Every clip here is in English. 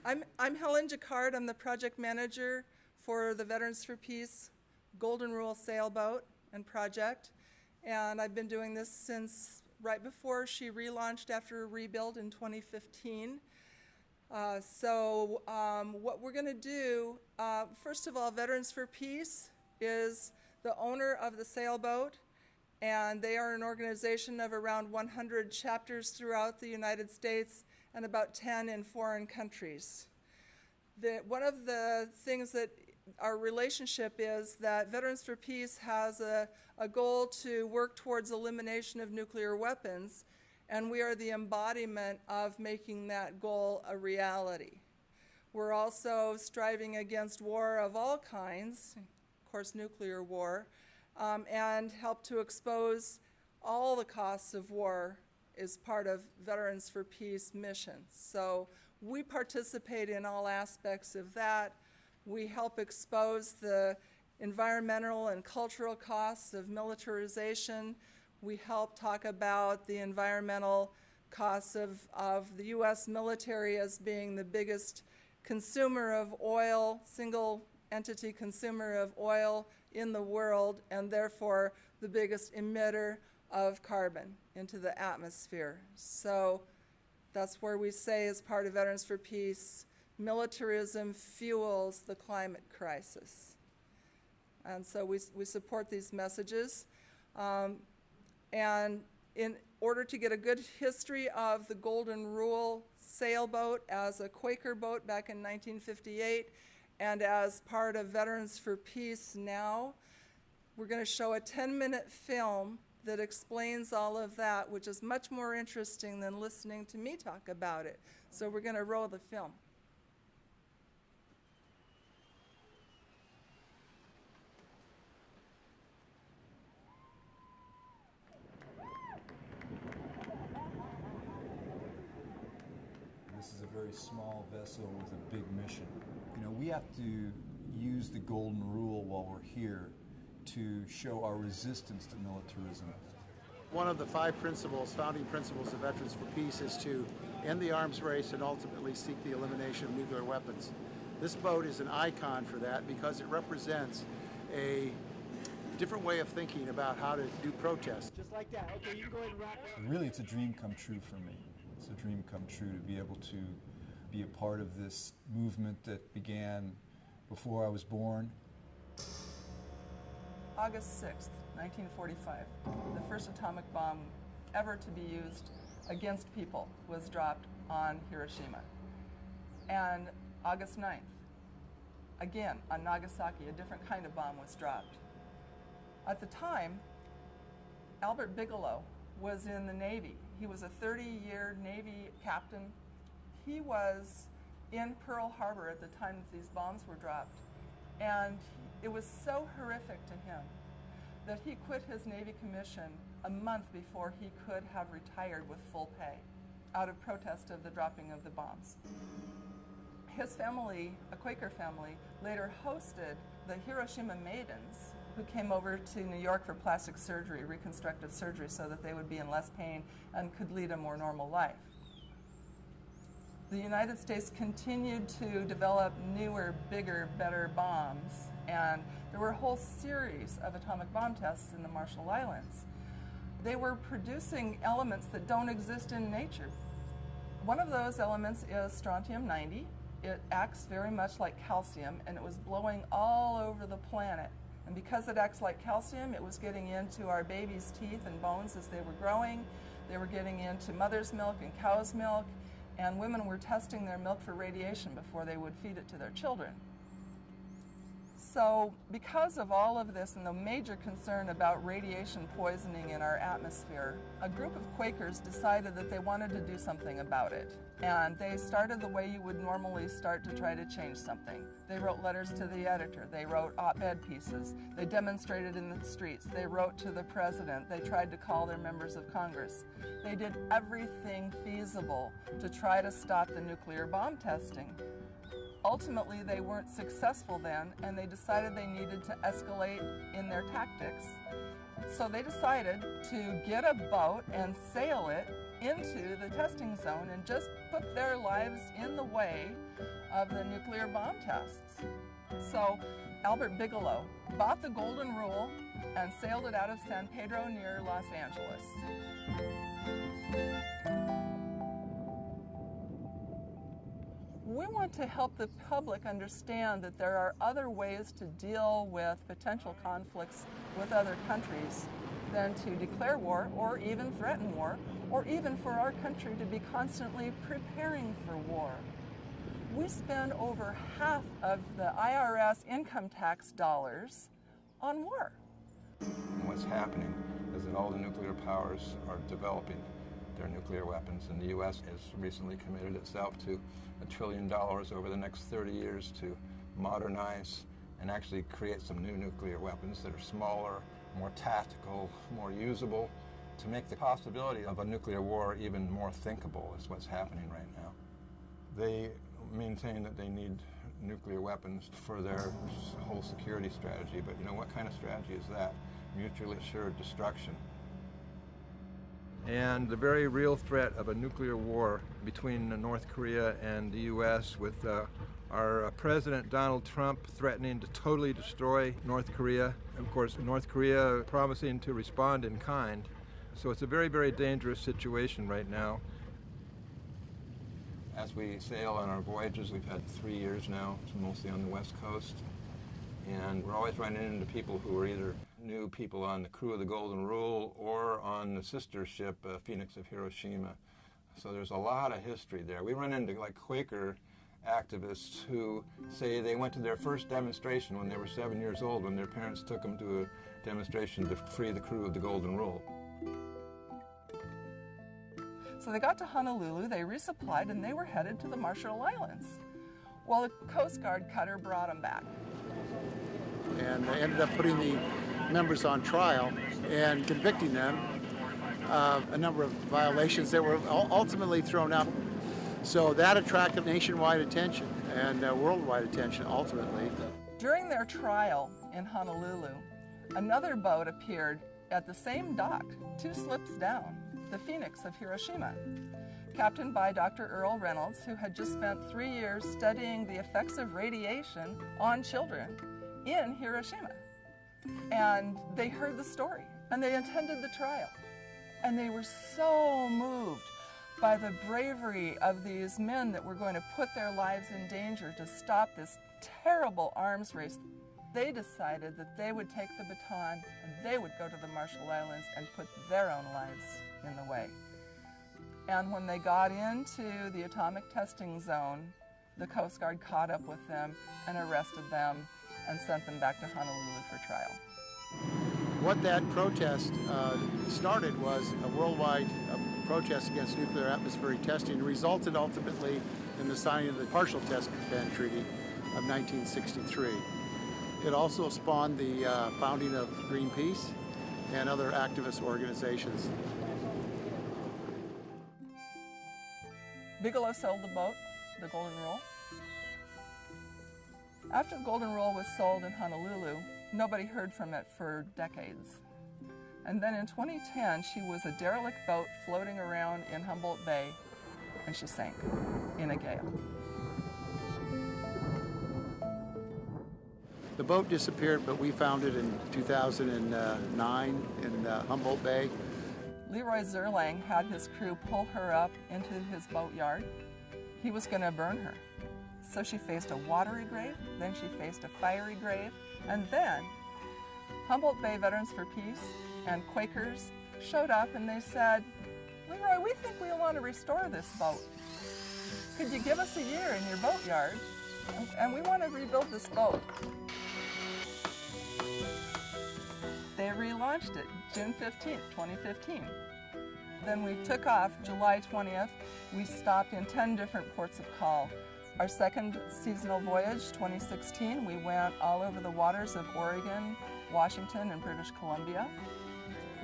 I'm Helen Jacquard. I'm the project manager for the Veterans for Peace Golden Rule sailboat and project. And I've been doing this since right before she relaunched after a rebuild in 2015. What we're going to do, first of all, Veterans for Peace is the owner of the sailboat, and they are an organization of around 100 chapters throughout the United States and about 10 in foreign countries. One of the things that our relationship is that Veterans for Peace has a goal to work towards elimination of nuclear weapons, and we are the embodiment of making that goal a reality. We're also striving against war of all kinds, of course nuclear war, and help to expose all the costs of war is part of Veterans for Peace mission. So we participate in all aspects of that. We help expose the environmental and cultural costs of militarization. We help talk about the environmental costs of the U.S. military as being the biggest consumer of oil, single entity consumer of oil in the world, and therefore the biggest emitter of carbon into the atmosphere. So that's where we say, as part of Veterans for Peace, militarism fuels the climate crisis. And so we support these messages. And in order to get a good history of the Golden Rule sailboat as a Quaker boat back in 1958 and as part of Veterans for Peace now, we're going to show a 10-minute film that explains all of that, which is much more interesting than listening to me talk about it. So we're going to roll the film. This is a very small vessel with a big mission. You know, we have to use the Golden Rule while we're here to show our resistance to militarism. One of the 5 principles, founding principles of Veterans for Peace, is to end the arms race and ultimately seek the elimination of nuclear weapons. This boat is an icon for that because it represents a different way of thinking about how to do protest. Just like that. Okay, you can go ahead and wrap it. Really, it's a dream come true for me. It's a dream come true to be able to be a part of this movement that began before I was born. August 6th, 1945, the first atomic bomb ever to be used against people was dropped on Hiroshima. And August 9th, again on Nagasaki, a different kind of bomb was dropped. At the time, Albert Bigelow was in the Navy. He was a 30-year Navy captain. He was in Pearl Harbor at the time that these bombs were dropped. And it was so horrific to him that he quit his Navy commission a month before he could have retired with full pay out of protest of the dropping of the bombs. His family, a Quaker family, later hosted the Hiroshima Maidens, who came over to New York for plastic surgery, reconstructive surgery, so that they would be in less pain and could lead a more normal life. The United States continued to develop newer, bigger, better bombs, and there were a whole series of atomic bomb tests in the Marshall Islands. They were producing elements that don't exist in nature. One of those elements is strontium-90. It acts very much like calcium, and it was blowing all over the planet. And because it acts like calcium, it was getting into our babies' teeth and bones as they were growing. They were getting into mother's milk and cow's milk, and women were testing their milk for radiation before they would feed it to their children. So because of all of this and the major concern about radiation poisoning in our atmosphere, a group of Quakers decided that they wanted to do something about it. And they started the way you would normally start to try to change something. They wrote letters to the editor. They wrote op-ed pieces. They demonstrated in the streets. They wrote to the president. They tried to call their members of Congress. They did everything feasible to try to stop the nuclear bomb testing. Ultimately, they weren't successful then, and they decided they needed to escalate in their tactics. So they decided to get a boat and sail it into the testing zone and just put their lives in the way of the nuclear bomb tests. So Albert Bigelow bought the Golden Rule and sailed it out of San Pedro near Los Angeles. We want to help the public understand that there are other ways to deal with potential conflicts with other countries than to declare war or even threaten war, or even for our country to be constantly preparing for war. We spend over half of the IRS income tax dollars on war. What's happening is that all the nuclear powers are developing their nuclear weapons, and the U.S. has recently committed itself to $1 trillion over the next 30 years to modernize and actually create some new nuclear weapons that are smaller, more tactical, more usable, to make the possibility of a nuclear war even more thinkable is what's happening right now. They maintain that they need nuclear weapons for their whole security strategy, but you know, what kind of strategy is that? Mutually assured destruction. And the very real threat of a nuclear war between North Korea and the U.S. with our President Donald Trump threatening to totally destroy North Korea. Of course, North Korea promising to respond in kind. So it's a very, very dangerous situation right now. As we sail on our voyages, we've had 3 years now, mostly on the West Coast, and we're always running into people who are either new people on the crew of the Golden Rule or on the sister ship, Phoenix of Hiroshima. So there's a lot of history there. We run into like Quaker activists who say they went to their first demonstration when they were 7 years old, when their parents took them to a demonstration to free the crew of the Golden Rule. So they got to Honolulu, they resupplied, and they were headed to the Marshall Islands. Well, the Coast Guard cutter brought them back. And they ended up putting the members on trial and convicting them of a number of violations that were ultimately thrown out. So that attracted nationwide attention and worldwide attention ultimately. During their trial in Honolulu, another boat appeared at the same dock, 2 slips down, the Phoenix of Hiroshima, captained by Dr. Earl Reynolds, who had just spent 3 years studying the effects of radiation on children in Hiroshima. And they heard the story, and they attended the trial. And they were so moved by the bravery of these men that were going to put their lives in danger to stop this terrible arms race. They decided that they would take the baton and they would go to the Marshall Islands and put their own lives in the way. And when they got into the atomic testing zone, the Coast Guard caught up with them and arrested them and sent them back to Honolulu for trial. What that protest started was a worldwide protest against nuclear atmospheric testing, and resulted ultimately in the signing of the Partial Test Ban Treaty of 1963. It also spawned the founding of Greenpeace and other activist organizations. Bigelow sold the boat, the Golden Rule. After the Golden Rule was sold in Honolulu, nobody heard from it for decades. And then in 2010, she was a derelict boat floating around in Humboldt Bay, and she sank in a gale. The boat disappeared, but we found it in 2009 in Humboldt Bay. Leroy Zerlang had his crew pull her up into his boatyard. He was going to burn her. So she faced a watery grave, then she faced a fiery grave, and then Humboldt Bay Veterans for Peace and Quakers showed up and they said, "Leroy, we think we want to restore this boat. Could you give us a year in your boatyard? And we want to rebuild this boat." They relaunched it June 15th, 2015. Then we took off July 20th. We stopped in 10 different ports of call. Our second seasonal voyage, 2016, we went all over the waters of Oregon, Washington, and British Columbia,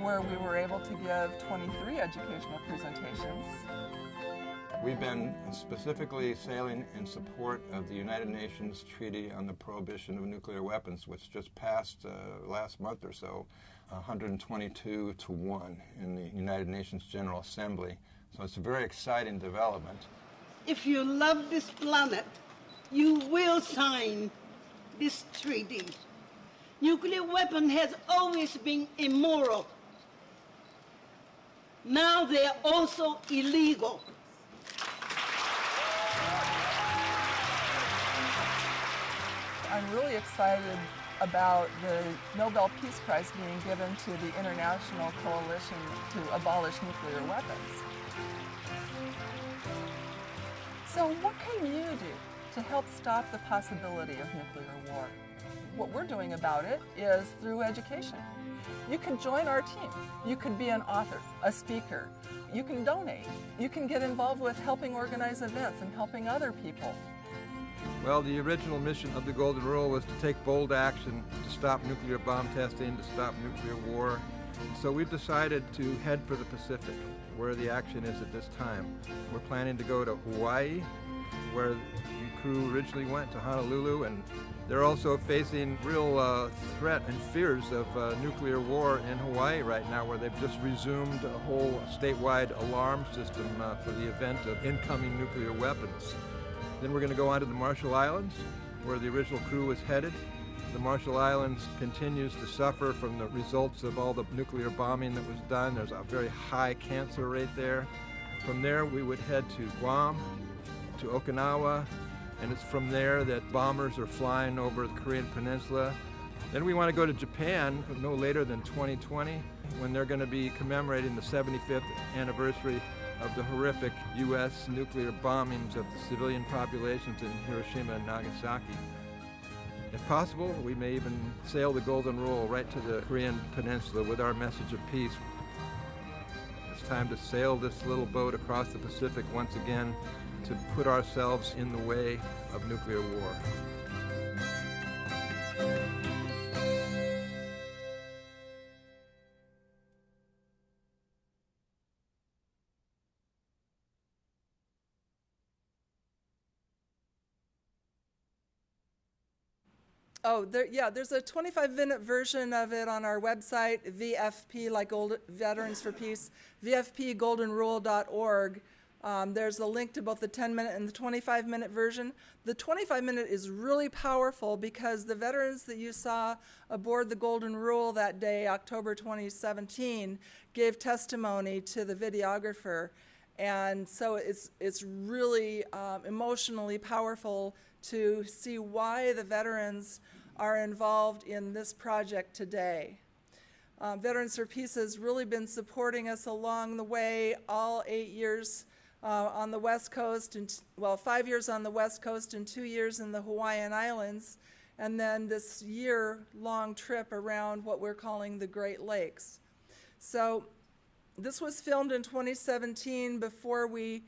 where we were able to give 23 educational presentations. We've been specifically sailing in support of the United Nations Treaty on the Prohibition of Nuclear Weapons, which just passed last month or so, 122 to 1 in the United Nations General Assembly. So it's a very exciting development. If you love this planet, you will sign this treaty. Nuclear weapon has always been immoral. Now they are also illegal. I'm really excited about the Nobel Peace Prize being given to the International Coalition to Abolish Nuclear Weapons. So what can you do to help stop the possibility of nuclear war? What we're doing about it is through education. You can join our team. You could be an author, a speaker. You can donate. You can get involved with helping organize events and helping other people. Well, the original mission of the Golden Rule was to take bold action to stop nuclear bomb testing, to stop nuclear war. So we've decided to head for the Pacific, where the action is at this time. We're planning to go to Hawaii, where the crew originally went, to Honolulu, and they're also facing real threat and fears of nuclear war in Hawaii right now, where they've just resumed a whole statewide alarm system for the event of incoming nuclear weapons. Then we're going to go on to the Marshall Islands, where the original crew was headed. The Marshall Islands continues to suffer from the results of all the nuclear bombing that was done. There's a very high cancer rate there. From there, we would head to Guam, to Okinawa, and it's from there that bombers are flying over the Korean Peninsula. Then we want to go to Japan no later than 2020, when they're going to be commemorating the 75th anniversary of the horrific U.S. nuclear bombings of the civilian populations in Hiroshima and Nagasaki. If possible, we may even sail the Golden Rule right to the Korean Peninsula with our message of peace. It's time to sail this little boat across the Pacific once again to put ourselves in the way of nuclear war. Oh, there's a 25-minute version of it on our website, VFP, like Veterans for Peace, VFPGoldenRule.org. There's a link to both the 10-minute and the 25-minute version. The 25-minute is really powerful because the veterans that you saw aboard the Golden Rule that day, October 2017, gave testimony to the videographer. And so it's really emotionally powerful to see why the veterans are involved in this project today. Veterans for Peace has really been supporting us along the way, all 8 years on the West Coast, and 5 years on the West Coast and 2 years in the Hawaiian Islands, and then this year-long trip around what we're calling the Great Lakes. So this was filmed in 2017 before we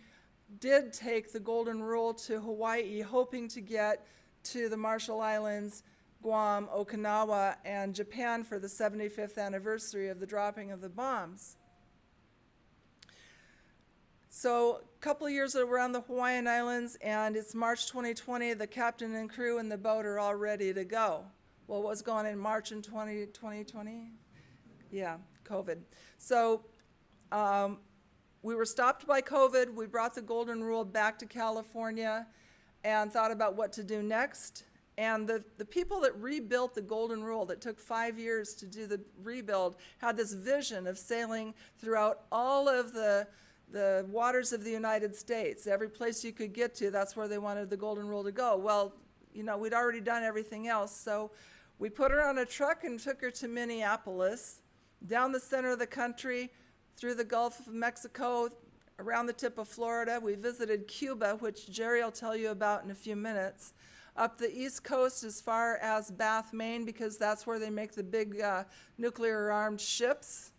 did take the Golden Rule to Hawaii, hoping to get to the Marshall Islands, Guam, Okinawa, and Japan for the 75th anniversary of the dropping of the bombs. So a couple of years around the Hawaiian Islands, and it's March 2020. The captain and crew and the boat are all ready to go. Well, what was going on in March in 2020? Yeah, COVID. So we were stopped by COVID. We brought the Golden Rule back to California and thought about what to do next. And the people that rebuilt the Golden Rule, that took 5 years to do the rebuild, had this vision of sailing throughout all of the waters of the United States. Every place you could get to, that's where they wanted the Golden Rule to go. Well, you know, we'd already done everything else, so we put her on a truck and took her to Minneapolis, down the center of the country, through the Gulf of Mexico, around the tip of Florida. We visited Cuba, which Jerry will tell you about in a few minutes, up the East Coast as far as Bath, Maine, because that's where they make the big nuclear-armed ships,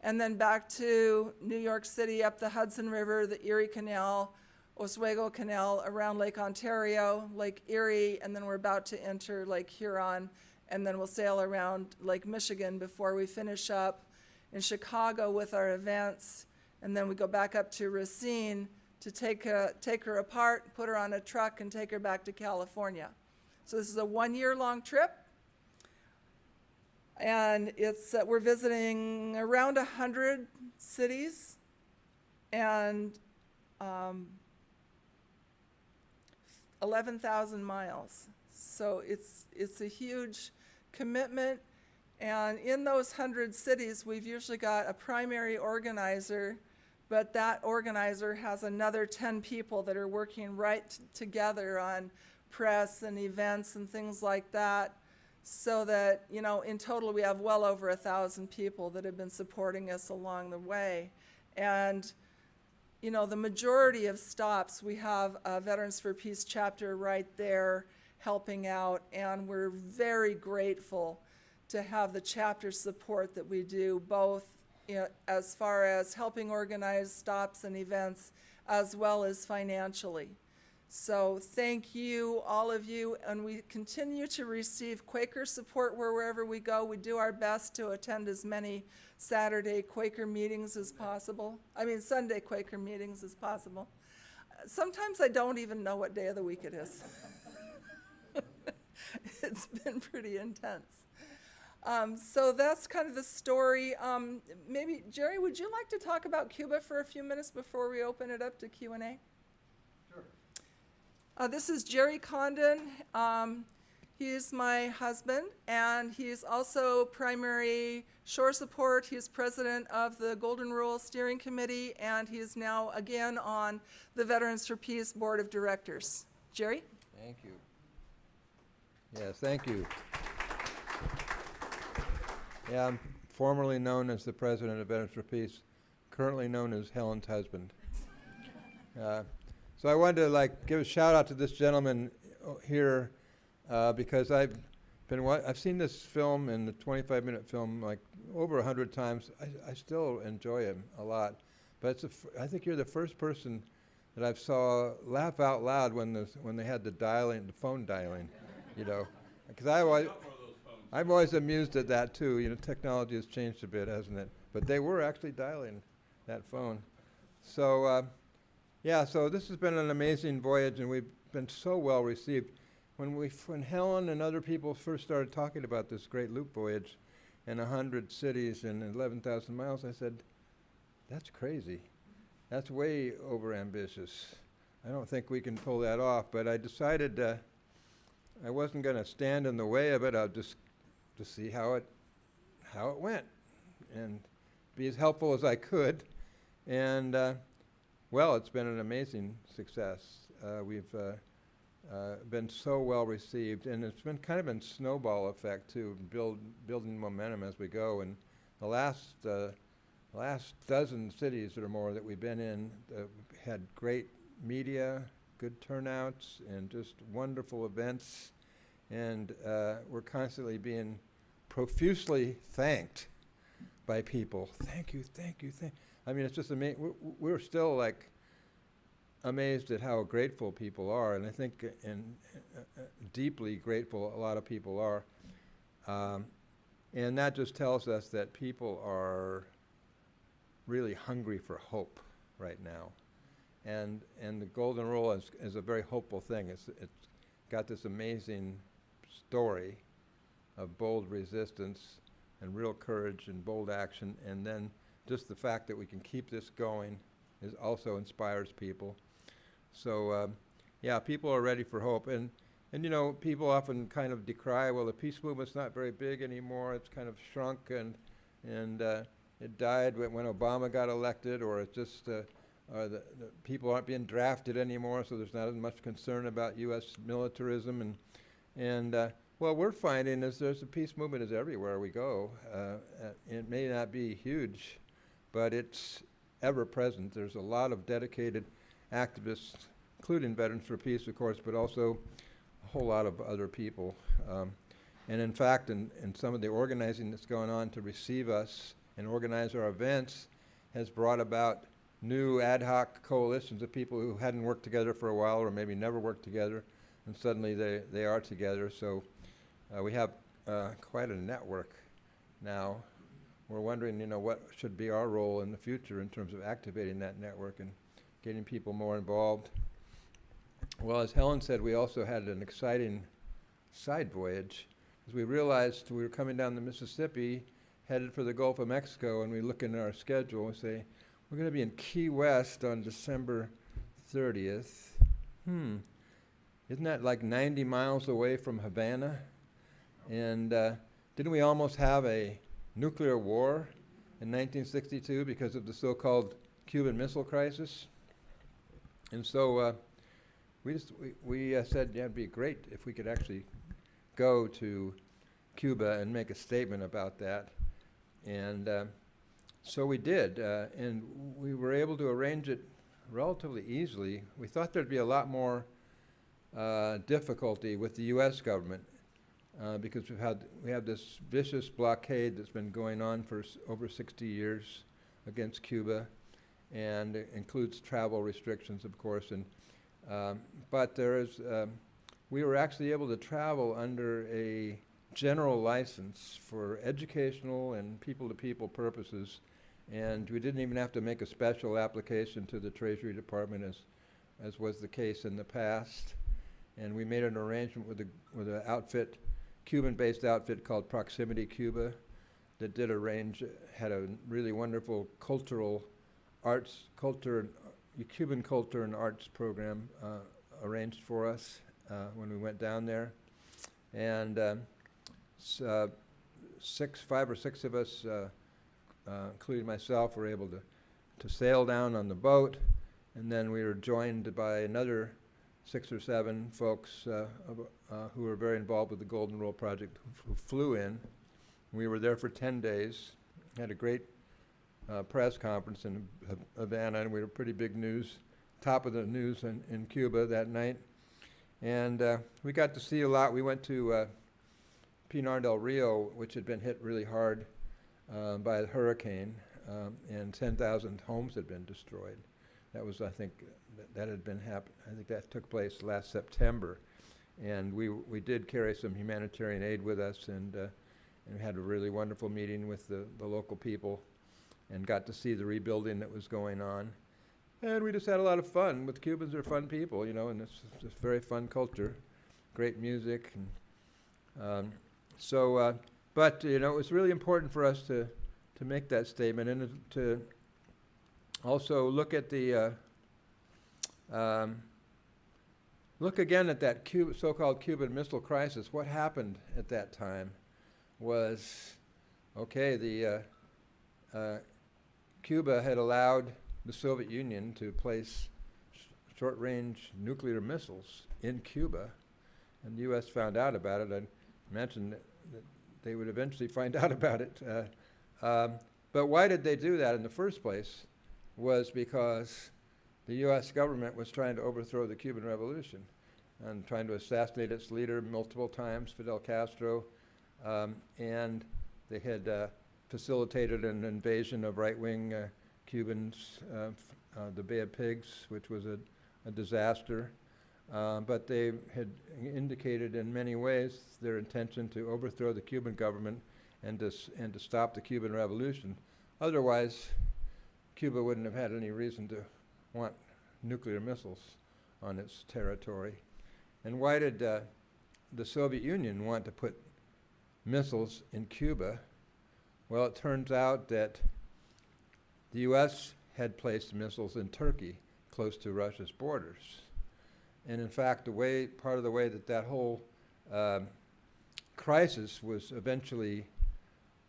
and then back to New York City, up the Hudson River, the Erie Canal, Oswego Canal, around Lake Ontario, Lake Erie, and then we're about to enter Lake Huron, and then we'll sail around Lake Michigan before we finish up in Chicago with our events, and then we go back up to Racine to take her apart, put her on a truck, and take her back to California. So this is a 1-year-long trip, and we're visiting around 100 cities and 11,000 miles. So it's a huge commitment. And in those 100 cities, we've usually got a primary organizer, but that organizer has another 10 people that are working right together on press and events and things like that, so that, you know, in total we have well over 1,000 people that have been supporting us along the way. And, you know, the majority of stops, we have a Veterans for Peace chapter right there helping out, and we're very grateful to have the chapter support that we do, both as far as helping organize stops and events, as well as financially. So thank you, all of you, and we continue to receive Quaker support wherever we go. We do our best to attend as many Saturday Quaker meetings as possible. Sunday Quaker meetings as possible. Sometimes I don't even know what day of the week it is. It's been pretty intense. So that's kind of the story. Maybe, Jerry, would you like to talk about Cuba for a few minutes before we open it up to Q&A? Sure. This is Jerry Condon. He's my husband, and he's also primary shore support. He's president of the Golden Rule Steering Committee, and he is now again on the Veterans for Peace Board of Directors. Jerry? Thank you. Yes, thank you. Yeah, I'm formerly known as the president of Veterans for Peace, currently known as Helen's husband. So I wanted to give a shout out to this gentleman here because I've seen this film, in the 25-minute film, over 100 times. I still enjoy him a lot, but I think you're the first person that I've saw laugh out loud when they had the phone dialing, you know, because I'm always amused at that too. You know, technology has changed a bit, hasn't it? But they were actually dialing that phone. So, yeah, so this has been an amazing voyage, and we've been so well received. When Helen and other people first started talking about this great loop voyage in 100 cities and 11,000 miles, I said, that's crazy. That's way over ambitious. I don't think we can pull that off, but I decided I wasn't going to stand in the way of it. I'll just to see how it went and be as helpful as I could. And well, it's been an amazing success. We've been so well received, and it's been kind of a snowball effect too, building momentum as we go. And the last dozen cities or more that we've been in had great media, good turnouts, and just wonderful events. And we're constantly being profusely thanked by people. Thank you, thank you, thank you. I mean, it's just amazing. We're still amazed at how grateful people are, and I think deeply grateful a lot of people are. And that just tells us that people are really hungry for hope right now. And the Golden Rule is a very hopeful thing. It's got this amazing story of bold resistance and real courage and bold action, and then just the fact that we can keep this going also inspires people. So yeah, people are ready for hope, and you know, people often kind of decry, well, the peace movement's not very big anymore, it's kind of shrunk, and it died when Obama got elected, or it's just the people aren't being drafted anymore, so there's not as much concern about U.S. militarism, and what we're finding is there's a peace movement is everywhere we go. It may not be huge, but it's ever present. There's a lot of dedicated activists, including Veterans for Peace, of course, but also a whole lot of other people. And in fact, in some of the organizing that's going on to receive us and organize our events has brought about new ad hoc coalitions of people who hadn't worked together for a while, or maybe never worked together, and suddenly they are together. So we have quite a network now. We're wondering, you know, what should be our role in the future in terms of activating that network and getting people more involved. Well, as Helen said, we also had an exciting side voyage, as we realized we were coming down the Mississippi, headed for the Gulf of Mexico, and we look in our schedule and say, We're going to be in Key West on December 30th. Isn't that like 90 miles away from Havana? And didn't we almost have a nuclear war in 1962 because of the so-called Cuban Missile Crisis? And so we said, yeah, it'd be great if we could actually go to Cuba and make a statement about that. And so we did, and we were able to arrange it relatively easily. We thought there'd be a lot more difficulty with the U.S. government because we have this vicious blockade that's been going on for over 60 years against Cuba, and it includes travel restrictions, of course. And but there is, we were actually able to travel under a general license for educational and people-to-people purposes, and we didn't even have to make a special application to the Treasury Department as was the case in the past. And we made an arrangement with an outfit, Cuban-based outfit called Proximity Cuba, that had a really wonderful Cuban culture and arts program arranged for us when we went down there. And 5 or 6 of us, including myself, were able to sail down on the boat, and then we were joined by another 6 or 7 folks who were very involved with the Golden Rule Project who flew in. We were there for 10 days, had a great press conference in Havana, and we were pretty big news, top of the news in Cuba that night. And we got to see a lot. We went to Pinar del Rio, which had been hit really hard by a hurricane, and 10,000 homes had been destroyed. That was, I think, that had been I think that took place last September, and we did carry some humanitarian aid with us, and we had a really wonderful meeting with the local people, and got to see the rebuilding that was going on, and we just had a lot of fun. With Cubans, are fun people, you know, and it's just very fun culture, great music, and but you know, it was really important for us to make that statement and to also look at the look again at that so-called Cuban Missile Crisis. What happened at that time was, okay, Cuba had allowed the Soviet Union to place short-range nuclear missiles in Cuba, and the U.S. found out about it. I mentioned that they would eventually find out about it. But why did they do that in the first place? Was because the U.S. government was trying to overthrow the Cuban Revolution and trying to assassinate its leader multiple times, Fidel Castro, and they had facilitated an invasion of right-wing Cubans, the Bay of Pigs, which was a disaster. But they had indicated in many ways their intention to overthrow the Cuban government and to stop the Cuban Revolution. Otherwise, Cuba wouldn't have had any reason to want nuclear missiles on its territory. And why did the Soviet Union want to put missiles in Cuba? Well, it turns out that the U.S. had placed missiles in Turkey, close to Russia's borders. And in fact, part of the way that whole crisis was eventually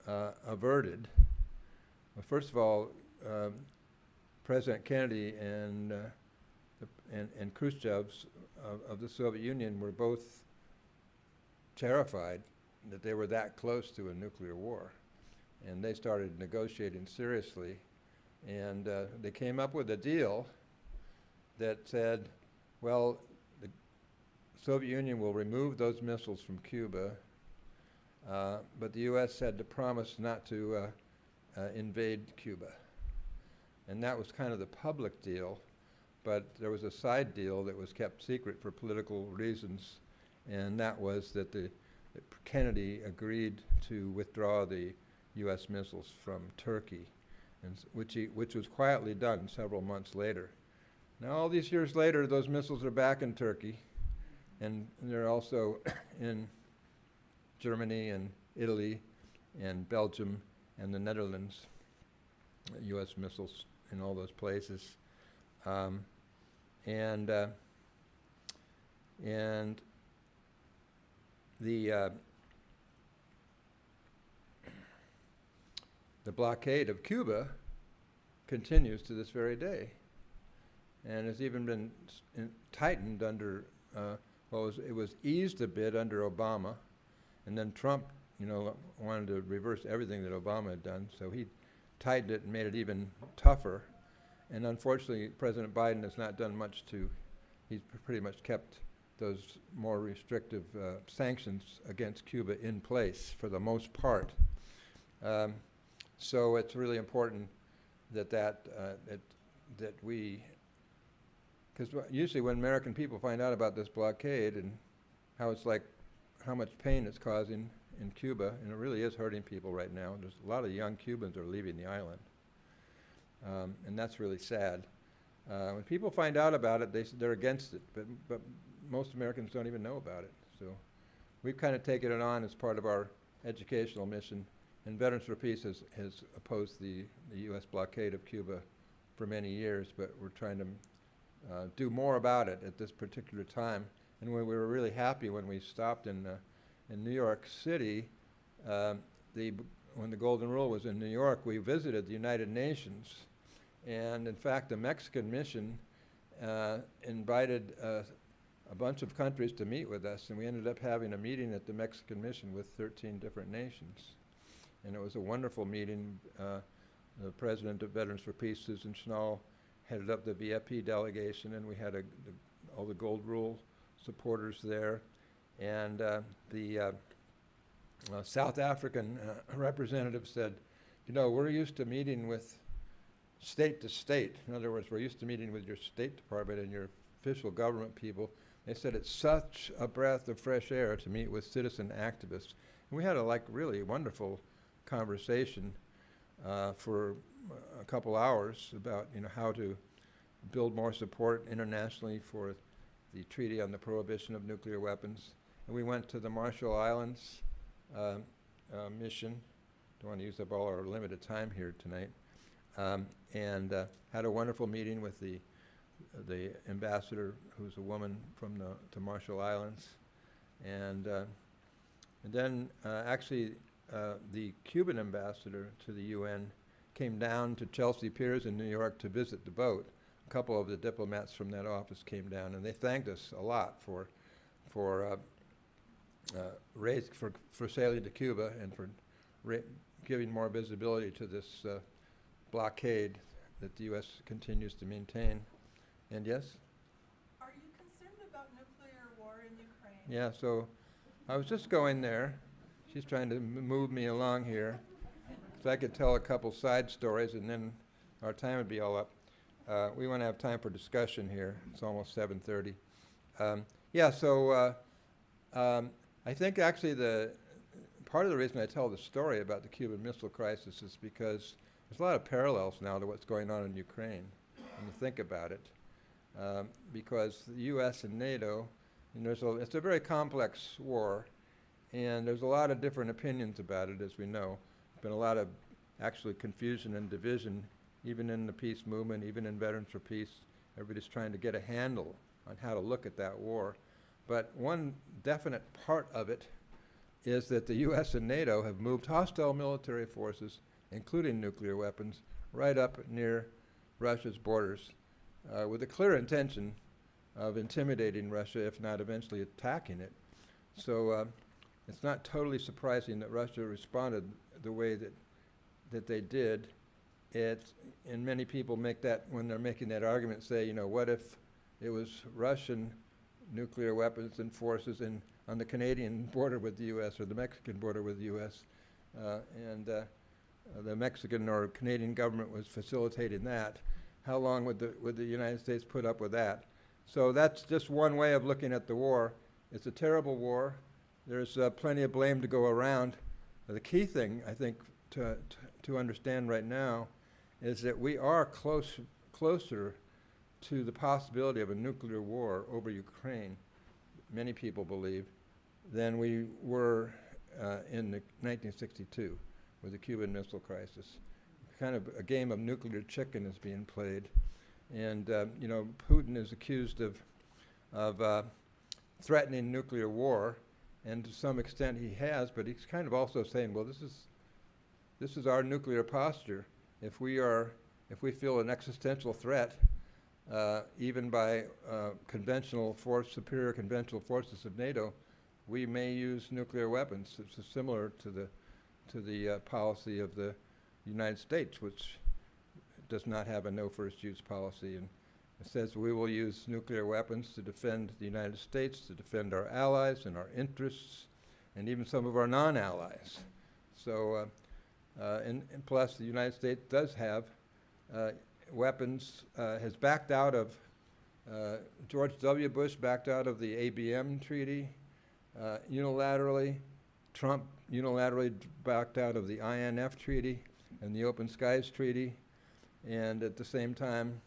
averted, well, first of all, President Kennedy and Khrushchev of the Soviet Union were both terrified that they were that close to a nuclear war. And they started negotiating seriously. And they came up with a deal that said, well, the Soviet Union will remove those missiles from Cuba, but the U.S. had to promise not to invade Cuba. And that was kind of the public deal, but there was a side deal that was kept secret for political reasons, and that was that Kennedy agreed to withdraw the U.S. missiles from Turkey, and which was quietly done several months later. Now, all these years later, those missiles are back in Turkey, and they're also in Germany and Italy and Belgium and the Netherlands, U.S. missiles in all those places. And the blockade of Cuba continues to this very day, and has even been tightened under, it was eased a bit under Obama, and then Trump, wanted to reverse everything that Obama had done, so he tightened it and made it even tougher. And unfortunately, President Biden has not done much he's pretty much kept those more restrictive sanctions against Cuba in place for the most part. So it's really important that we, because usually when American people find out about this blockade and how much pain it's causing in Cuba, and it really is hurting people right now. There's a lot of young Cubans are leaving the island, and that's really sad. When people find out about it, they're against it, but most Americans don't even know about it. So we've kind of taken it on as part of our educational mission. And Veterans for Peace has opposed the U.S. blockade of Cuba for many years, but we're trying to do more about it at this particular time. And we were really happy when we stopped in New York City. When the Golden Rule was in New York, we visited the United Nations. And in fact, the Mexican mission invited a bunch of countries to meet with us, and we ended up having a meeting at the Mexican mission with 13 different nations. And it was a wonderful meeting. The president of Veterans for Peace, Susan Schnall, headed up the VIP delegation, and we had all the Gold Rule supporters there. And the South African representative said, we're used to meeting with state to state. In other words, we're used to meeting with your State Department and your official government people. They said it's such a breath of fresh air to meet with citizen activists. And we had a really wonderful conversation for a couple hours about how to build more support internationally for the Treaty on the Prohibition of Nuclear Weapons. And we went to the Marshall Islands mission. Don't want to use up all our limited time here tonight. And had a wonderful meeting with the ambassador, who's a woman from the Marshall Islands. And then actually the Cuban ambassador to the UN came down to Chelsea Piers in New York to visit the boat. A couple of the diplomats from that office came down, and they thanked us a lot for sailing to Cuba and for giving more visibility to this blockade that the U.S. continues to maintain. And yes? Are you concerned about nuclear war in Ukraine? Yeah, so I was just going there. She's trying to move me along here, so I could tell a couple side stories, and then our time would be all up. We want to have time for discussion here. It's almost 7:30. I think actually part of the reason I tell the story about the Cuban Missile Crisis is because there's a lot of parallels now to what's going on in Ukraine when you think about it. Because the U.S. and NATO, it's a very complex war, and there's a lot of different opinions about it, as we know. There's been a lot of actually confusion and division, even in the peace movement, even in Veterans for Peace. Everybody's trying to get a handle on how to look at that war. But one definite part of it is that the U.S. and NATO have moved hostile military forces, including nuclear weapons, right up near Russia's borders with a clear intention of intimidating Russia, if not eventually attacking it. So it's not totally surprising that Russia responded the way that they did. And many people make that, when they're making that argument, say, what if it was Russian nuclear weapons and forces on the Canadian border with the U.S. or the Mexican border with the U.S. and the Mexican or Canadian government was facilitating that. How long would the United States put up with that? So that's just one way of looking at the war. It's a terrible war. There's plenty of blame to go around. The key thing, I think, to understand right now is that we are closer to the possibility of a nuclear war over Ukraine, many people believe, than we were in 1962 with the Cuban Missile Crisis. kind of a game of nuclear chicken is being played. And, you know, Putin is accused of threatening nuclear war, and to some extent he has, but he's kind of also saying, well, this is our nuclear posture. If we feel an existential threat, even by superior conventional forces of NATO, we may use nuclear weapons. It's similar to the policy of the United States, which does not have a no first use policy, and it says we will use nuclear weapons to defend the United States, to defend our allies and our interests, and even some of our non-allies. So, and plus the United States does have weapons, has backed out of, George W. Bush backed out of the ABM treaty unilaterally. Trump unilaterally backed out of the INF treaty and the Open Skies treaty. And at the same time,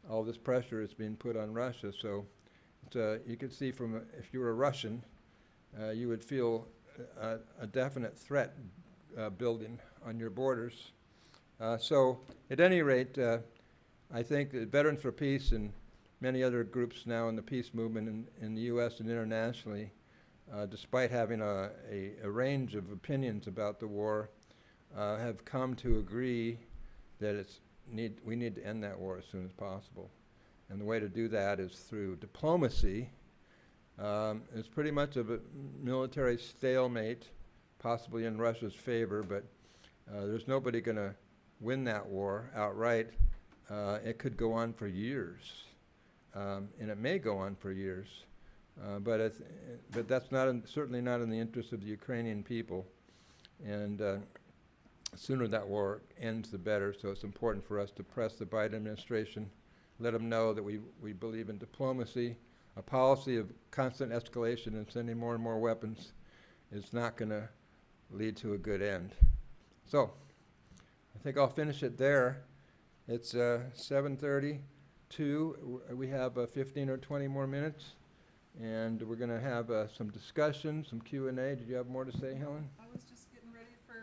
all this pressure is being put on Russia. So you could see if you were a Russian, you would feel a definite threat building on your borders. So at any rate, I think that Veterans for Peace and many other groups now in the peace movement in the U.S. and internationally, despite having a range of opinions about the war, have come to agree that we need to end that war as soon as possible. And the way to do that is through diplomacy. It's pretty much of a military stalemate, possibly in Russia's favor, but there's nobody going to win that war outright. It could go on for years, and it may go on for years, but that's certainly not in the interest of the Ukrainian people. And sooner that war ends, the better. So it's important for us to press the Biden administration, let them know that we believe in diplomacy. A policy of constant escalation and sending more and more weapons is not going to lead to a good end. So I think I'll finish it there. It's 7:32. We have 15 or 20 more minutes, and we're going to have some discussion, some Q&A. Did you have more to say, Helen? I was just getting ready for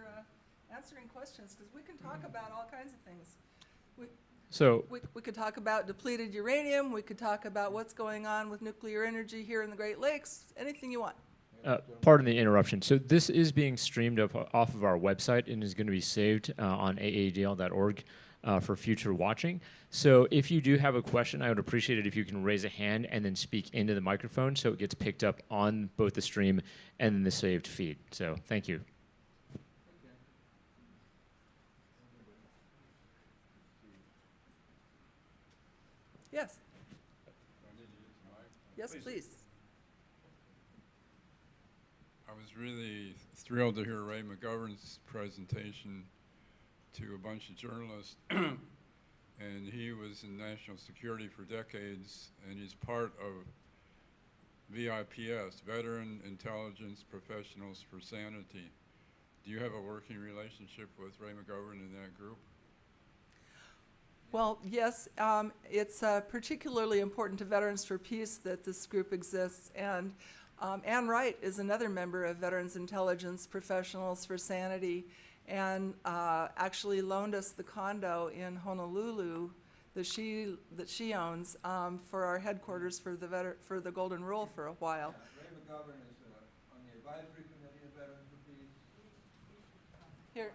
answering questions, because we can talk about all kinds of things. We could talk about depleted uranium. We could talk about what's going on with nuclear energy here in the Great Lakes. Anything you want. Pardon the interruption. So this is being streamed off of our website and is going to be saved on aadl.org for future watching. So if you do have a question, I would appreciate it if you can raise a hand and then speak into the microphone so it gets picked up on both the stream and the saved feed. So thank you. Yes. Yes, please. I was really thrilled to hear Ray McGovern's presentation to a bunch of journalists. And he was in national security for decades, and he's part of VIPS, Veteran Intelligence Professionals for Sanity. Do you have a working relationship with Ray McGovern in that group? Well, yes, it's particularly important to Veterans for Peace that this group exists, and Ann Wright is another member of Veterans Intelligence Professionals for Sanity, and actually loaned us the condo in Honolulu that she owns for our headquarters for the Golden Rule for a while. Yeah, Ray McGovern is on the advisory committee of Veterans for Peace. Here.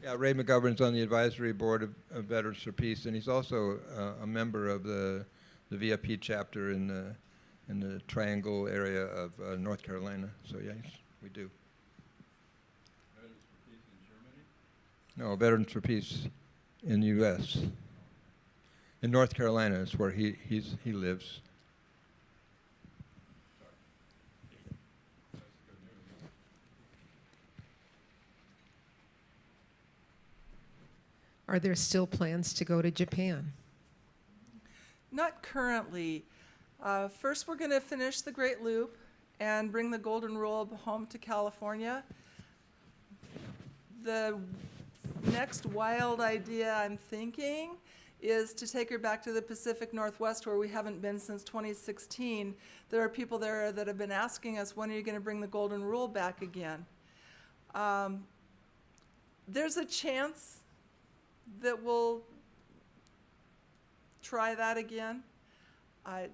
Yeah, Ray McGovern's on the advisory board of Veterans for Peace, and he's also a member of the VIP chapter in the Triangle area of North Carolina. So yes, we do. Veterans for Peace in Germany? No, Veterans for Peace in the U.S. In North Carolina is where he lives. Are there still plans to go to Japan? Not currently. First, we're going to finish the Great Loop and bring the Golden Rule home to California. The next wild idea I'm thinking is to take her back to the Pacific Northwest where we haven't been since 2016. There are people there that have been asking us, when are you going to bring the Golden Rule back again? There's a chance that we'll try that again. I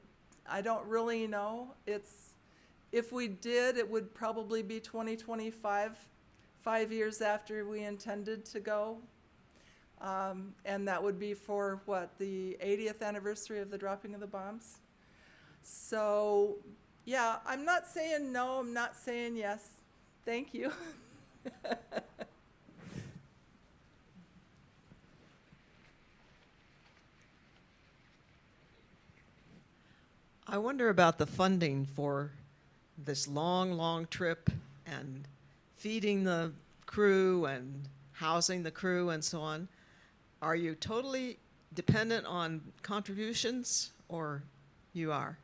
don't really know. If we did, it would probably be 2025, 5 years after we intended to go. And that would be for what, the 80th anniversary of the dropping of the bombs? So, yeah, I'm not saying no, I'm not saying yes. Thank you. I wonder about the funding for this long trip and feeding the crew and housing the crew and so on. Are you totally dependent on contributions, or you are?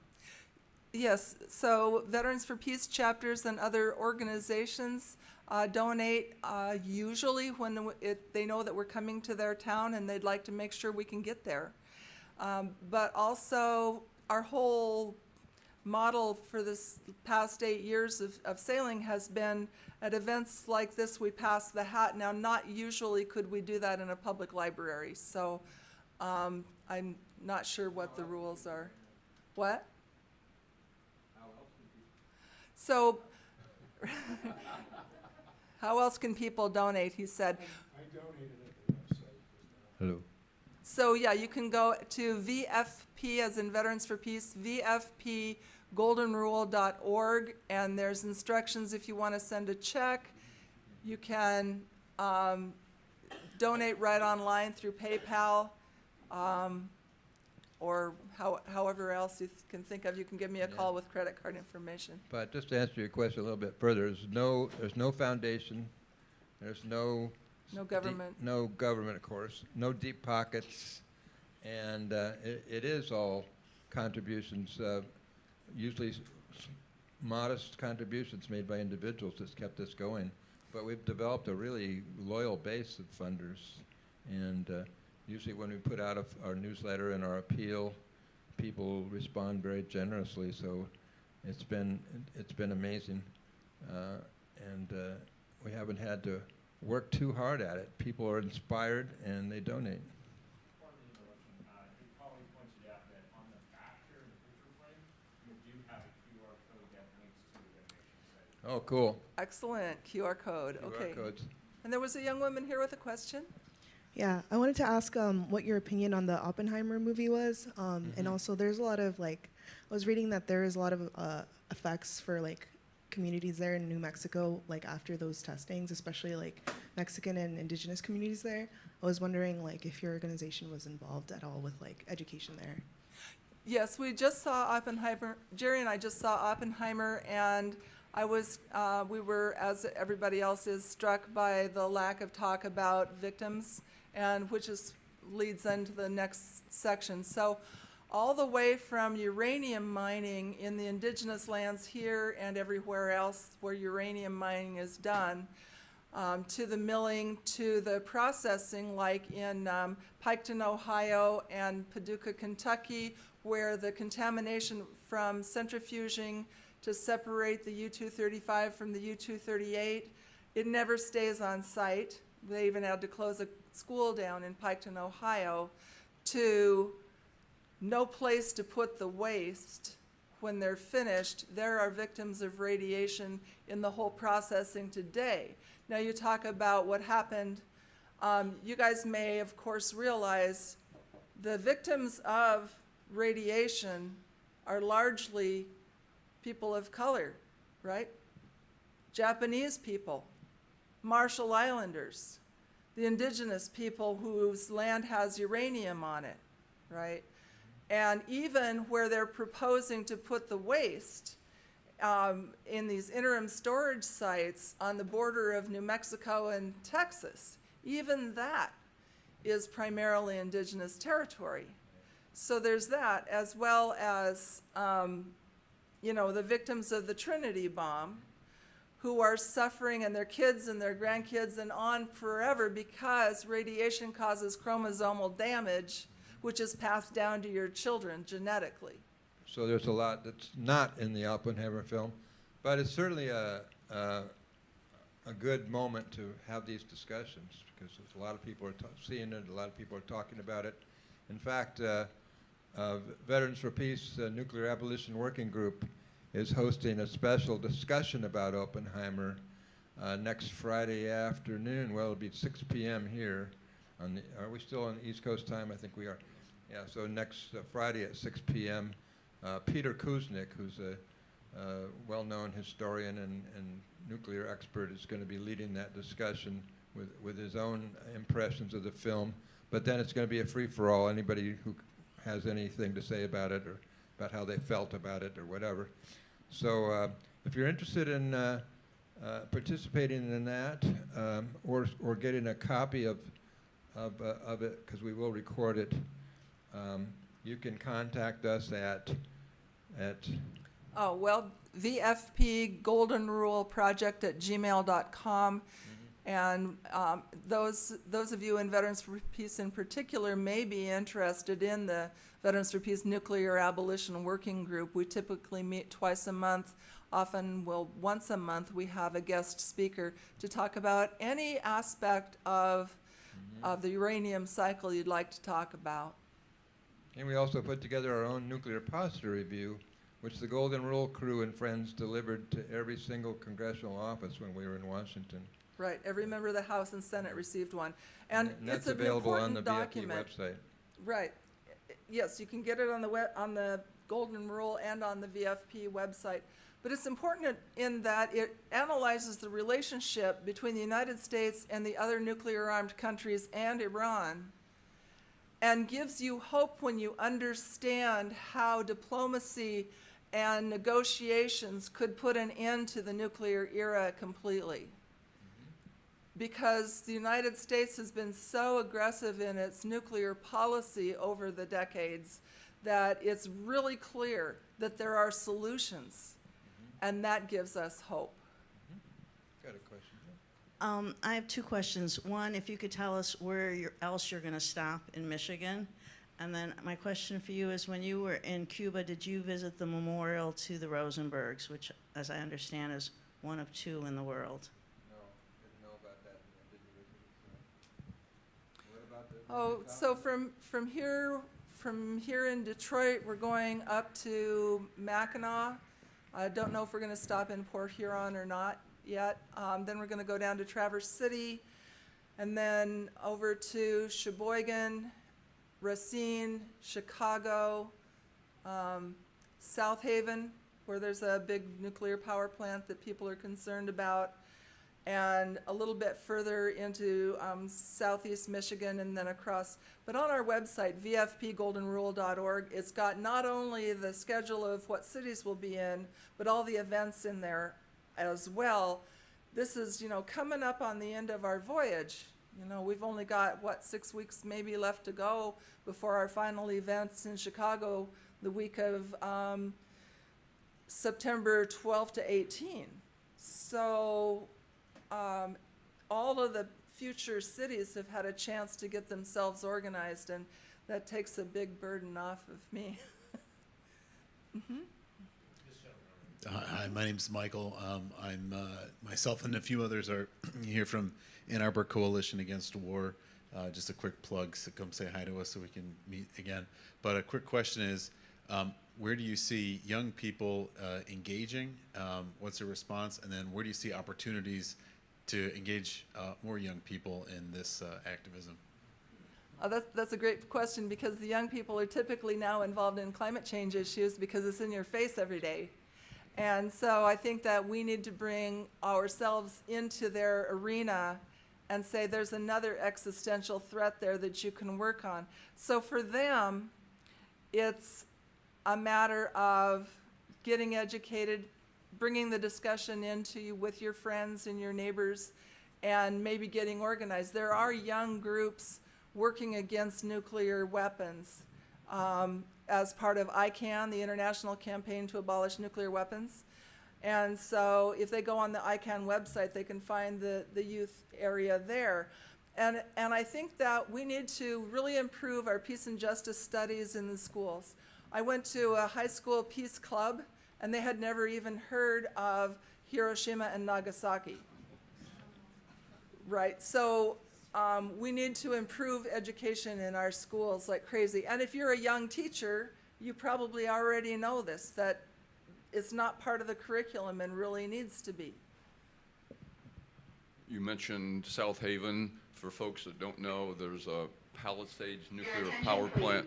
Yes, so Veterans for Peace chapters and other organizations donate usually when they know that we're coming to their town and they'd like to make sure we can get there. But also, our whole model for this past 8 years of sailing has been at events like this, we pass the hat. Now, not usually could we do that in a public library, so I'm not sure what the rules are. What? So, how else can people donate, he said. I donated at the website. Hello. So yeah, you can go to VFP, as in Veterans for Peace, VFPGoldenRule.org, and there's instructions if you want to send a check. You can donate right online through PayPal, or however else you can think of. You can give me a call with credit card information. But just to answer your question a little bit further, there's no foundation, there's no government. No government, of course, no deep pockets, and it is all contributions, usually modest contributions made by individuals that's kept us going. But we've developed a really loyal base of funders, and usually when we put out our newsletter and our appeal, people respond very generously. So it's been amazing, and we haven't had to work too hard at it. People are inspired and they donate. Oh, cool. Excellent. QR code. Okay. QR codes. And there was a young woman here with a question. Yeah, I wanted to ask what your opinion on the Oppenheimer movie was, and also there's a lot of I was reading that there is a lot of effects for communities there in New Mexico, after those testings, especially Mexican and indigenous communities there. I was wondering if your organization was involved at all with education there. Yes, we just saw Oppenheimer. Jerry and I just saw Oppenheimer, and we were, as everybody else is, struck by the lack of talk about victims, and which leads into the next section. So all the way from uranium mining in the indigenous lands here and everywhere else where uranium mining is done, to the milling, to the processing, like in Piketon, Ohio and Paducah, Kentucky, where the contamination from centrifuging to separate the U-235 from the U-238, it never stays on site. They even had to close a school down in Piketon, Ohio, to no place to put the waste when they're finished. There are victims of radiation in the whole processing today. Now you talk about what happened. You guys may, of course, realize the victims of radiation are largely people of color, right? Japanese people, Marshall Islanders, the indigenous people whose land has uranium on it, right? And even where they're proposing to put the waste in these interim storage sites on the border of New Mexico and Texas, even that is primarily indigenous territory. So there's that, as well as the victims of the Trinity bomb, who are suffering, and their kids and their grandkids and on forever, because radiation causes chromosomal damage, which is passed down to your children genetically. So there's a lot that's not in the Oppenheimer film, but it's certainly a good moment to have these discussions because there's a lot of people are seeing it, a lot of people are talking about it. In fact, Veterans for Peace Nuclear Abolition Working Group is hosting a special discussion about Oppenheimer next Friday afternoon. Well, it'll be 6 p.m. here. Are we still on East Coast time? I think we are. Yeah, so next Friday at 6 p.m., Peter Kuznick, who's a well-known historian and nuclear expert, is going to be leading that discussion with his own impressions of the film. But then it's going to be a free-for-all. Anybody who has anything to say about it or about how they felt about it or whatever. So if you're interested in participating in that or getting a copy of it, because we will record it, you can contact us at Oh, well, VFP Golden Rule Project at gmail.com. And those of you in Veterans for Peace in particular may be interested in the Veterans for Peace Nuclear Abolition Working Group. We typically meet twice a month. Often, once a month, we have a guest speaker to talk about any aspect of the uranium cycle you'd like to talk about. And we also put together our own nuclear posture review, which the Golden Rule crew and friends delivered to every single congressional office when we were in Washington. Right, every member of the House and Senate received one. And that's it's an available on important the document. VFP website. Right. Yes, you can get it on the Golden Rule and on the VFP website. But it's important in that it analyzes the relationship between the United States and the other nuclear-armed countries and Iran, and gives you hope when you understand how diplomacy and negotiations could put an end to the nuclear era completely. Because the United States has been so aggressive in its nuclear policy over the decades that it's really clear that there are solutions, and that gives us hope. Got a question. I have two questions. One, if you could tell us where else you're going to stop in Michigan. And then my question for you is, when you were in Cuba, did you visit the memorial to the Rosenbergs, which, as I understand, is one of two in the world? No, didn't know about that. What about the Oh, so from here in Detroit, we're going up to Mackinac. I don't know if we're going to stop in Port Huron or not yet. Then we're going to go down to Traverse City, and then over to Sheboygan, Racine, Chicago, South Haven, where there's a big nuclear power plant that people are concerned about, and a little bit further into southeast Michigan and then across. But on our website, vfpgoldenrule.org, it's got not only the schedule of what cities we'll be in, but all the events in there as well. This is, coming up on the end of our voyage. We've only got, 6 weeks maybe left to go before our final events in Chicago the week of September 12 to 18. So all of the future cities have had a chance to get themselves organized, and that takes a big burden off of me. Hi, my name's Michael. I'm myself and a few others are here from Ann Arbor Coalition Against War. Just a quick plug, so come say hi to us so we can meet again. But a quick question is, where do you see young people engaging? What's their response? And then where do you see opportunities to engage more young people in this activism? That's a great question, because the young people are typically now involved in climate change issues because it's in your face every day. And so I think that we need to bring ourselves into their arena and say there's another existential threat there that you can work on. So for them, it's a matter of getting educated, bringing the discussion into you with your friends and your neighbors, and maybe getting organized. There are young groups working against nuclear weapons as part of ICAN, the International Campaign to Abolish Nuclear Weapons. And so if they go on the ICAN website, they can find the youth area there. and I think that we need to really improve our peace and justice studies in the schools. I went to a high school peace club, and they had never even heard of Hiroshima and Nagasaki. Right, so we need to improve education in our schools like crazy. And if you're a young teacher, you probably already know this, that it's not part of the curriculum and really needs to be. You mentioned South Haven. For folks that don't know, there's a Palisades nuclear power plant.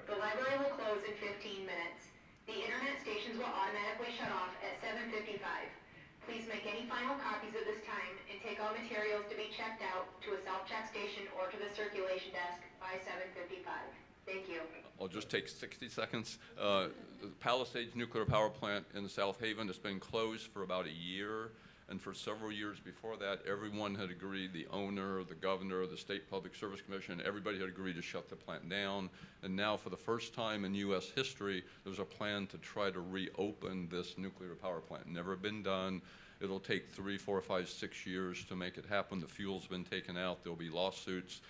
The library will close in 15 minutes. The internet stations will automatically shut off at 7:55. Please make any final copies at this time and take all materials to be checked out to a self-check station or to the circulation desk by 7:55. Thank you. I'll just take 60 seconds. The Palisades nuclear power plant in South Haven has been closed for about a year. And for several years before that, everyone had agreed, the owner, the governor, the State Public Service Commission, everybody had agreed to shut the plant down. And now for the first time in US history, there's a plan to try to reopen this nuclear power plant. Never been done. It'll take 3, 4, 5, 6 years to make it happen. The fuel's been taken out. There'll be lawsuits.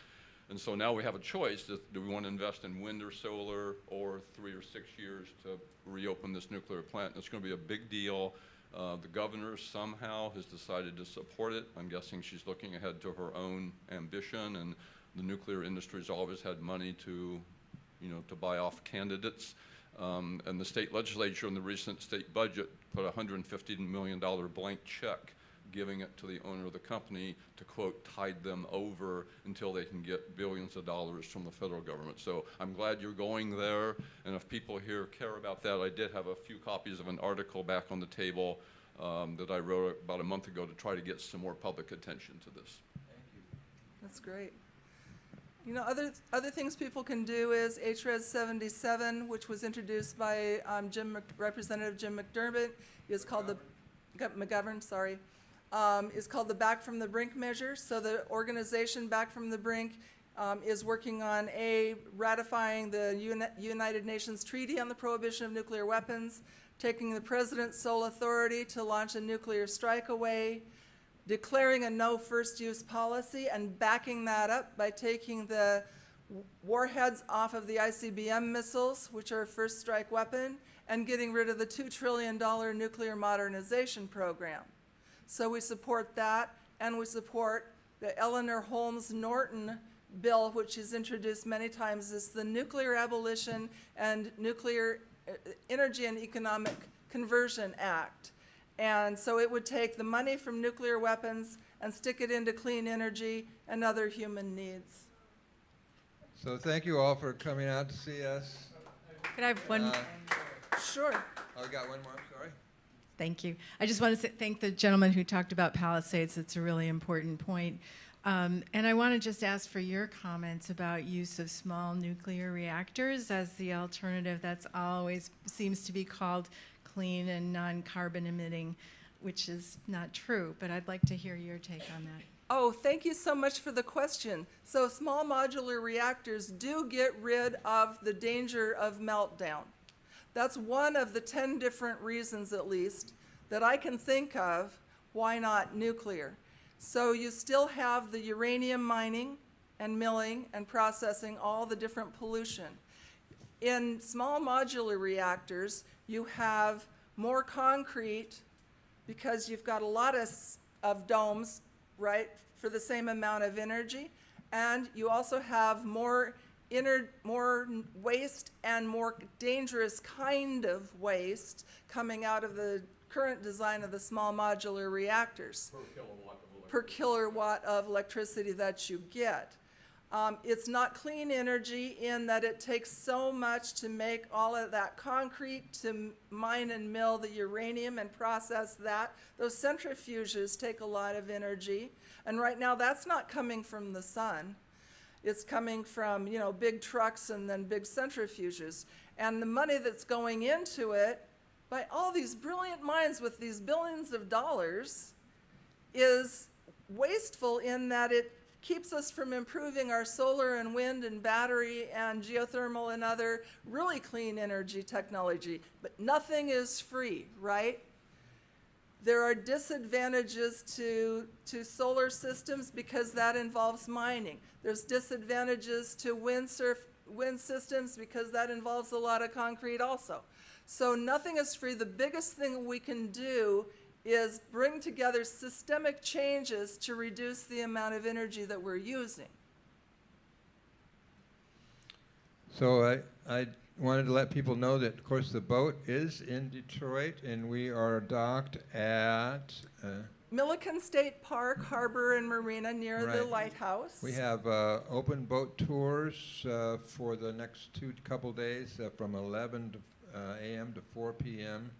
And so now we have a choice. Do we want to invest in wind or solar, or 3 or 6 years to reopen this nuclear plant? And it's going to be a big deal. The governor somehow has decided to support it. I'm guessing she's looking ahead to her own ambition, and the nuclear industry's always had money to, to buy off candidates. And the state legislature in the recent state budget put a $150 million blank check, giving it to the owner of the company to, quote, tide them over until they can get billions of dollars from the federal government. So I'm glad you're going there, and if people here care about that, I did have a few copies of an article back on the table that I wrote about a month ago to try to get some more public attention to this. Thank you. That's great. Other things people can do is HRES 77, which was introduced by Representative Jim McDermott, is called the McGovern, sorry. Is called the Back from the Brink measure. So the organization Back from the Brink is working on ratifying the United Nations Treaty on the Prohibition of Nuclear Weapons, taking the President's sole authority to launch a nuclear strike away, declaring a no first use policy, and backing that up by taking the warheads off of the ICBM missiles, which are a first strike weapon, and getting rid of the $2 trillion nuclear modernization program. So we support that, and we support the Eleanor Holmes Norton bill, which is introduced many times, is the Nuclear Abolition and Nuclear Energy and Economic Conversion Act. And so it would take the money from nuclear weapons and stick it into clean energy and other human needs. So thank you all for coming out to see us. Could I have one? Sure. Oh, we got one more, I'm sorry. Thank you. I just want to thank the gentleman who talked about Palisades. It's a really important point. And I want to just ask for your comments about use of small nuclear reactors as the alternative that's always seems to be called clean and non-carbon emitting, which is not true, but I'd like to hear your take on that. Oh, thank you so much for the question. So small modular reactors do get rid of the danger of meltdown. That's one of the 10 different reasons, at least, that I can think of why not nuclear. So you still have the uranium mining and milling and processing, all the different pollution. In small modular reactors, you have more concrete because you've got a lot of domes, right, for the same amount of energy. And you also have more waste and more dangerous kind of waste coming out of the current design of the small modular reactors. Per kilowatt of electricity that you get. It's not clean energy in that it takes so much to make all of that concrete, to mine and mill the uranium and process that. Those centrifuges take a lot of energy. And right now that's not coming from the sun. It's coming from, big trucks and then big centrifuges. And the money that's going into it by all these brilliant minds with these billions of dollars is wasteful in that it keeps us from improving our solar and wind and battery and geothermal and other really clean energy technology. But nothing is free, right? There are disadvantages to solar systems because that involves mining. There's disadvantages to wind systems because that involves a lot of concrete also. So nothing is free. The biggest thing we can do is bring together systemic changes to reduce the amount of energy that we're using. So I wanted to let people know that, of course, the boat is in Detroit, and we are docked at... Milliken State Park, Harbor, and Marina near the lighthouse. We have open boat tours for the next couple days from 11 a.m. to 4 p.m.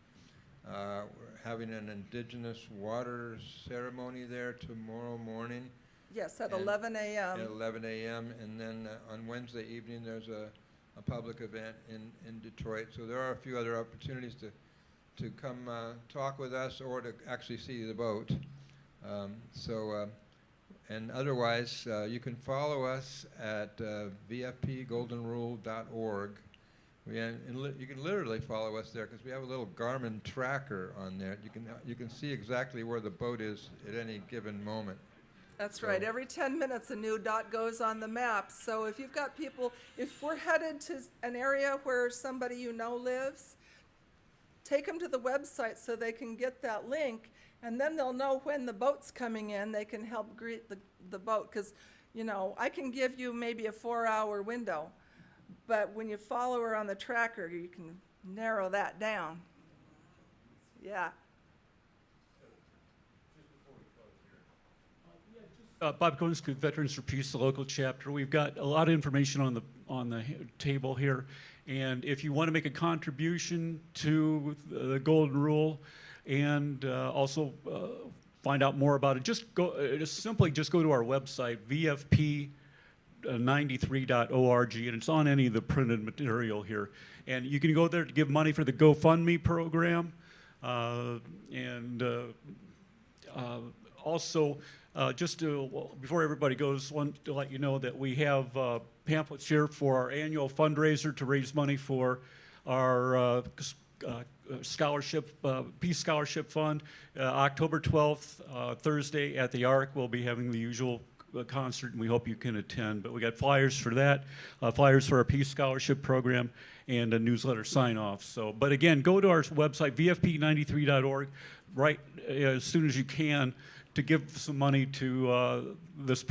We're having an indigenous water ceremony there tomorrow morning. Yes, at 11 a.m. At 11 a.m. And then on Wednesday evening, there's a public event in Detroit. So there are a few other opportunities to come talk with us or to actually see the boat. And otherwise, you can follow us at vfpgoldenrule.org. You can literally follow us there because we have a little Garmin tracker on there. You can see exactly where the boat is at any given moment. That's right. Every 10 minutes, a new dot goes on the map. So if you've got people, if we're headed to an area where somebody you know lives, take them to the website so they can get that link, and then they'll know when the boat's coming in. They can help greet the boat because, you know, I can give you maybe a 4-hour window, but when you follow her on the tracker, you can narrow that down. Yeah. Bob Koenske, Veterans for Peace, the local chapter. We've got a lot of information on the table here, and if you want to make a contribution to the Golden Rule and also find out more about it, just simply go to our website, vfp93.org, and it's on any of the printed material here. And you can go there to give money for the GoFundMe program, also. Before everybody goes, want to let you know that we have pamphlets here for our annual fundraiser to raise money for our scholarship, Peace Scholarship Fund. October 12th, Thursday at the Ark, we'll be having the usual concert, and we hope you can attend. But we got flyers for that, flyers for our Peace Scholarship Program, and a newsletter sign-off. So, but again, go to our website, vfp93.org, right as soon as you can, to give some money to this